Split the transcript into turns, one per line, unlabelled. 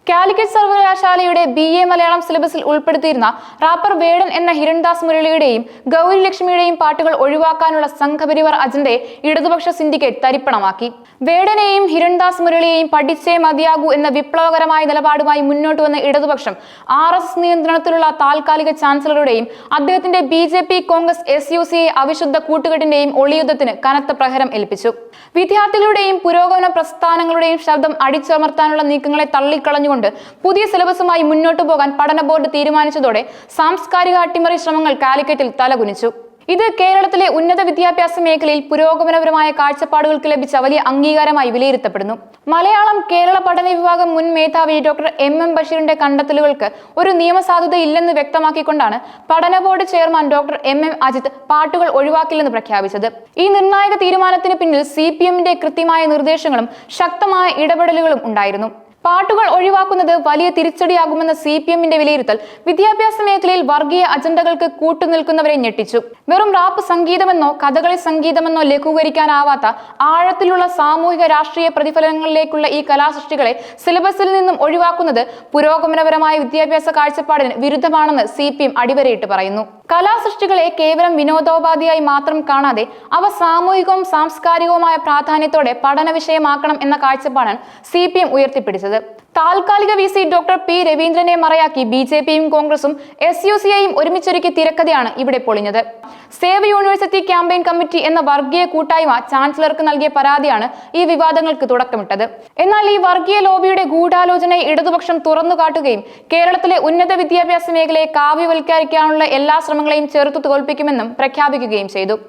കാലിക്കറ്റ് സർവകലാശാലയുടെ BA മലയാളം സിലബസിൽ ഉൾപ്പെടുത്തിയിരുന്ന wrapper വേടൻ എന്ന ഹിരൺദാസ് മുരളിയുടെയും ഗൗരി ലക്ഷ്മിയുടെയും പാട്ടുകൾ ഒഴിവാക്കാനുള്ള സംഘപരിവാർ അജണ്ടയെ ഇടതുപക്ഷ സിൻഡിക്കേറ്റ് തരിപ്പണമാക്കി. വേടനെയും ഹിരൺദാസ് മുരളിയെയും പഠിച്ചേ മതിയാകൂ എന്ന വിപ്ലവകരമായ നിലപാടുമായി മുന്നോട്ട് വന്ന ഇടതുപക്ഷം RSS നിയന്ത്രണത്തിലുള്ള താൽക്കാലിക ചാൻസലറുടെയും അദ്ദേഹത്തിന്റെ BJP കോൺഗ്രസ് SUCA അവിശുദ്ധ കൂട്ടുകെട്ടിന്റെയും ഒളിയുദ്ധത്തിന് കനത്ത പ്രഹരം ഏൽപ്പിച്ചു. വിദ്യാർത്ഥികളുടെയും പുരോഗമന പ്രസ്ഥാനങ്ങളുടെയും ശബ്ദം അടിച്ചമർത്താനുള്ള നീക്കങ്ങളെ തള്ളിക്കളഞ്ഞുകൊണ്ട് പുതിയ സിലബസുമായി മുന്നോട്ടു പോകാൻ പഠന ബോർഡ് തീരുമാനിച്ചതോടെ സാംസ്കാരിക അട്ടിമറി ശ്രമങ്ങൾ കാലിക്കറ്റിൽ തലകുനിച്ചു. ഇത് കേരളത്തിലെ ഉന്നത വിദ്യാഭ്യാസ മേഖലയിൽ പുരോഗമനപരമായ കാഴ്ചപ്പാടുകൾക്ക് ലഭിച്ച വലിയ അംഗീകാരമായി വിലയിരുത്തപ്പെടുന്നു. മലയാളം കേരള പഠന വിഭാഗം മുൻ മേധാവി ഡോക്ടർ MM ബഷീറിന്റെ കണ്ടെത്തലുകൾക്ക് ഒരു നിയമസാധുതയില്ലെന്ന് വ്യക്തമാക്കിക്കൊണ്ടാണ് പഠന board chairman doctor MM Ajith പാട്ടുകൾ ഒഴിവാക്കില്ലെന്ന് പ്രഖ്യാപിച്ചത്. ഈ നിർണായക തീരുമാനത്തിന് പിന്നിൽ CPMന്റെ കൃത്യമായ നിർദ്ദേശങ്ങളും ശക്തമായ ഇടപെടലുകളും ഉണ്ടായിരുന്നു. പാട്ടുകൾ ഒഴിവാക്കുന്നത് വലിയ തിരിച്ചടിയാകുമെന്ന CPMന്റെ വിലയിരുത്തൽ വിദ്യാഭ്യാസ മേഖലയിൽ വർഗീയ അജണ്ടകൾക്ക് കൂട്ടുനിൽക്കുന്നവരെ ഞെട്ടിച്ചു. വെറും റാപ്പ് സംഗീതമെന്നോ കഥകളി സംഗീതമെന്നോ ലഘൂകരിക്കാനാവാത്ത ആഴത്തിലുള്ള സാമൂഹിക രാഷ്ട്രീയ പ്രതിഫലനങ്ങളിലേക്കുള്ള ഈ കലാസൃഷ്ടികളെ സിലബസിൽ നിന്നും ഒഴിവാക്കുന്നത് പുരോഗമനപരമായ വിദ്യാഭ്യാസ കാഴ്ചപ്പാടിന് വിരുദ്ധമാണെന്ന് CPM അടിവരയിട്ട് പറയുന്നു. കലാസൃഷ്ടികളെ കേവലം വിനോദോപാധിയായി മാത്രം കാണാതെ അവ സാമൂഹികവും സാംസ്കാരികവുമായ പ്രാധാന്യത്തോടെ പഠന വിഷയമാക്കണം എന്ന കാഴ്ചപ്പാടാണ് CPM ഉയർത്തിപ്പിടിച്ചത്. താൽക്കാലിക VC ഡോക്ടർ P രവീന്ദ്രനെ മറയാക്കി BJPയും കോൺഗ്രസും SUCAയും ഒരുമിച്ചൊരുക്കിയ തിരക്കഥയാണ് ഇവിടെ പൊളിഞ്ഞത്. സേവ് യൂണിവേഴ്സിറ്റി ക്യാമ്പയിൻ കമ്മിറ്റി എന്ന വർഗീയ കൂട്ടായ്മ ചാൻസലർക്ക് നൽകിയ പരാതിയാണ് ഈ വിവാദങ്ങൾക്ക് തുടക്കമിട്ടത്. എന്നാൽ ഈ വർഗീയ ലോബിയുടെ ഗൂഢാലോചനയെ ഇടതുപക്ഷം തുറന്നുകാട്ടുകയും കേരളത്തിലെ ഉന്നത വിദ്യാഭ്യാസ മേഖലയെ കാവ്യവൽക്കരിക്കാനുള്ള എല്ലാ ശ്രമങ്ങളെയും ചെറുത്തു തോൽപ്പിക്കുമെന്നും പ്രഖ്യാപിക്കുകയും ചെയ്തു.